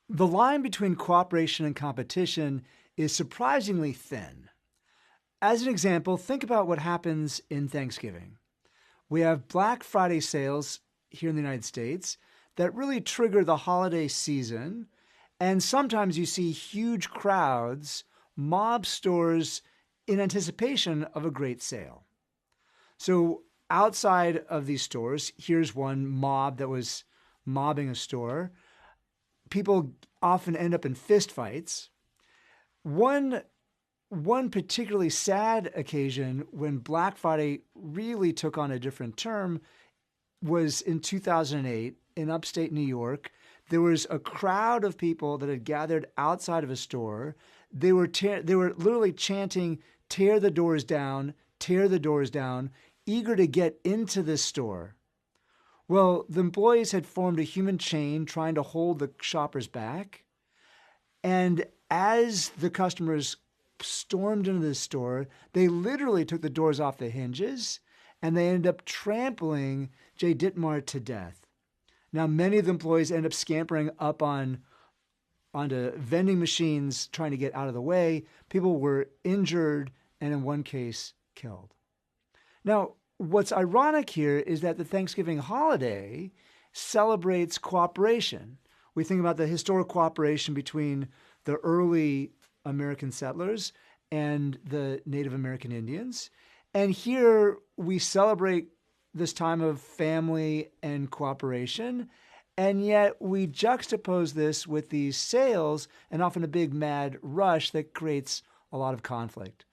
The line between cooperation and competition is surprisingly thin. As an example, think about what happens in Thanksgiving. We have Black Friday sales here in the United States that really trigger the holiday season, and sometimes you see huge crowds mob stores in anticipation of a great sale. So, outside of these stores, here's one mob that was mobbing a store. People often end up in fistfights. One one particularly sad occasion when Black Friday really took on a different term was in 2008 in upstate New York. There was a crowd of people that had gathered outside of a store. They were literally chanting, "Tear the doors down, tear the doors down," eager to get into this store. Well, the employees had formed a human chain trying to hold the shoppers back. And as the customers stormed into the store, they literally took the doors off the hinges and they ended up trampling Jay Ditmar to death. Now, many of the employees end up scampering up onto vending machines trying to get out of the way. People were injured and, in one case, killed. Now, what's ironic here is that the Thanksgiving holiday celebrates cooperation. We think about the historic cooperation between the early American settlers and the Native American Indians. And here we celebrate this time of family and cooperation. And yet we juxtapose this with these sales and often a big mad rush that creates a lot of conflict.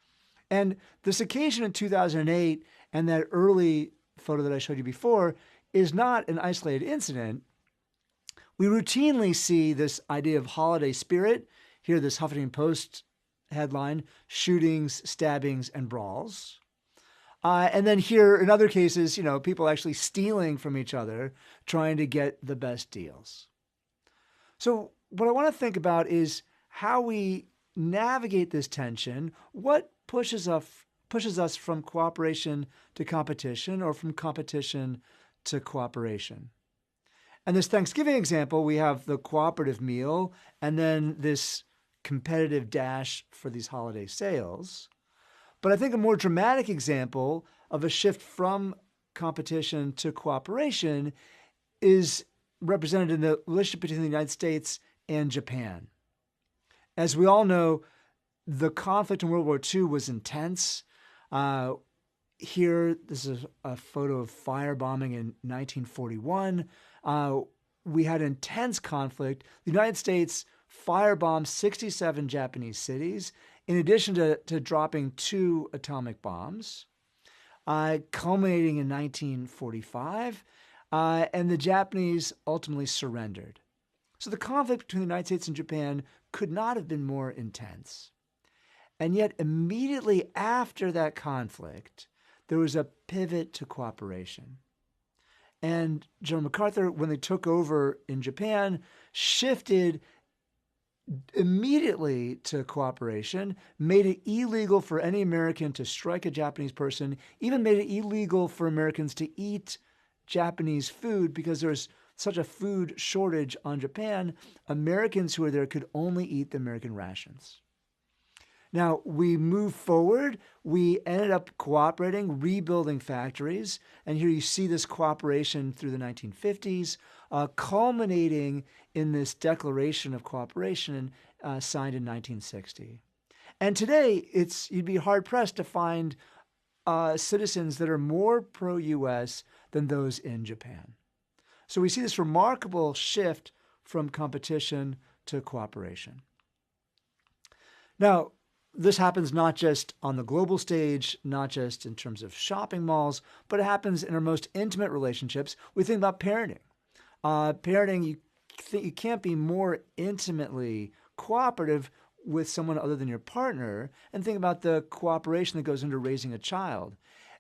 And this occasion in 2008 and that early photo that I showed you before is not an isolated incident. We routinely see this idea of holiday spirit. Here, this Huffington Post headline, shootings, stabbings, and brawls. And then here, in other cases, people actually stealing from each other, trying to get the best deals. So what I want to think about is how we navigate this tension. What pushes us from cooperation to competition or from competition to cooperation? And this Thanksgiving example, we have the cooperative meal and then this competitive dash for these holiday sales. But I think a more dramatic example of a shift from competition to cooperation is represented in the relationship between the United States and Japan. As we all know, the conflict in World War II was intense. Here, this is a photo of firebombing in 1941. We had intense conflict. The United States firebombed 67 Japanese cities, in addition to dropping 2 atomic bombs, culminating in 1945, and the Japanese ultimately surrendered. So the conflict between the United States and Japan could not have been more intense. And yet, immediately after that conflict, there was a pivot to cooperation. And General MacArthur, when they took over in Japan, shifted immediately to cooperation, made it illegal for any American to strike a Japanese person, even made it illegal for Americans to eat Japanese food because there's such a food shortage on Japan. Americans who were there could only eat the American rations. Now, we moved forward. We ended up cooperating, rebuilding factories. And here you see this cooperation through the 1950s, culminating in this Declaration of Cooperation signed in 1960. And today, you'd be hard-pressed to find citizens that are more pro-U.S. than those in Japan. So we see this remarkable shift from competition to cooperation. Now, this happens not just on the global stage, not just in terms of shopping malls, but it happens in our most intimate relationships. We think about parenting. Parenting, you can't be more intimately cooperative with someone other than your partner, and think about the cooperation that goes into raising a child.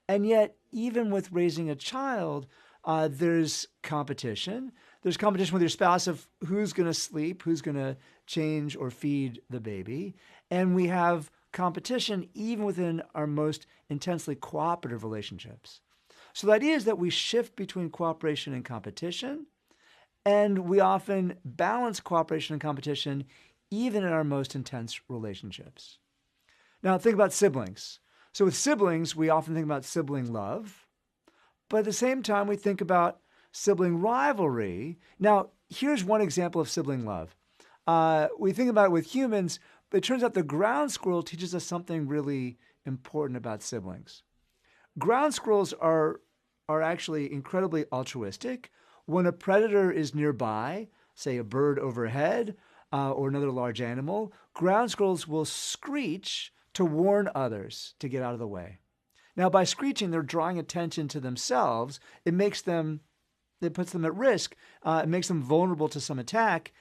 And yet, even with raising a child, there's competition. There's competition with your spouse of who's going to sleep, who's going to change or feed the baby. And we have competition even within our most intensely cooperative relationships. So the idea is that we shift between cooperation and competition. And we often balance cooperation and competition even in our most intense relationships. Now, think about siblings. So with siblings, we often think about sibling love, but at the same time, we think about sibling rivalry. Now, here's one example of sibling love. We think about it with humans, but it turns out the ground squirrel teaches us something really important about siblings. Ground squirrels are actually incredibly altruistic. When a predator is nearby, say a bird overhead or another large animal, ground squirrels will screech to warn others to get out of the way. Now, by screeching, they're drawing attention to themselves. It puts them at risk. It makes them vulnerable to some attack.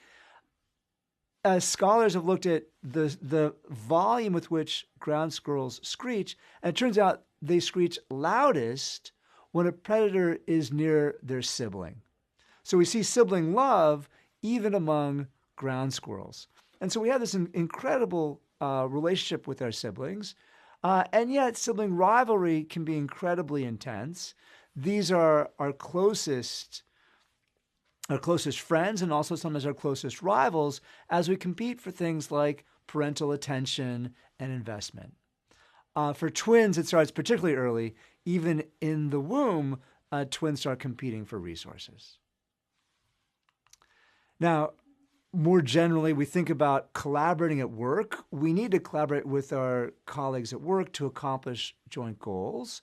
As scholars have looked at the volume with which ground squirrels screech, and it turns out they screech loudest when a predator is near their sibling. So we see sibling love even among ground squirrels. And so we have this incredible relationship with our siblings. And yet sibling rivalry can be incredibly intense. These are our closest friends and also sometimes our closest rivals as we compete for things like parental attention and investment. For twins, it starts particularly early. Even in the womb, twins start competing for resources. Now, more generally, we think about collaborating at work. We need to collaborate with our colleagues at work to accomplish joint goals.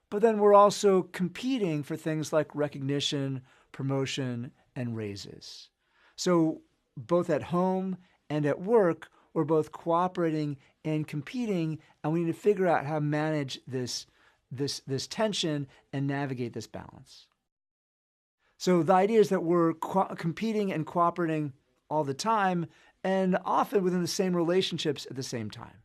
But then we're also competing for things like recognition, promotion, and raises. So both at home and at work, we're both cooperating and competing, and we need to figure out how to manage this tension and navigate this balance. So the idea is that we're competing and cooperating all the time, and often within the same relationships at the same time.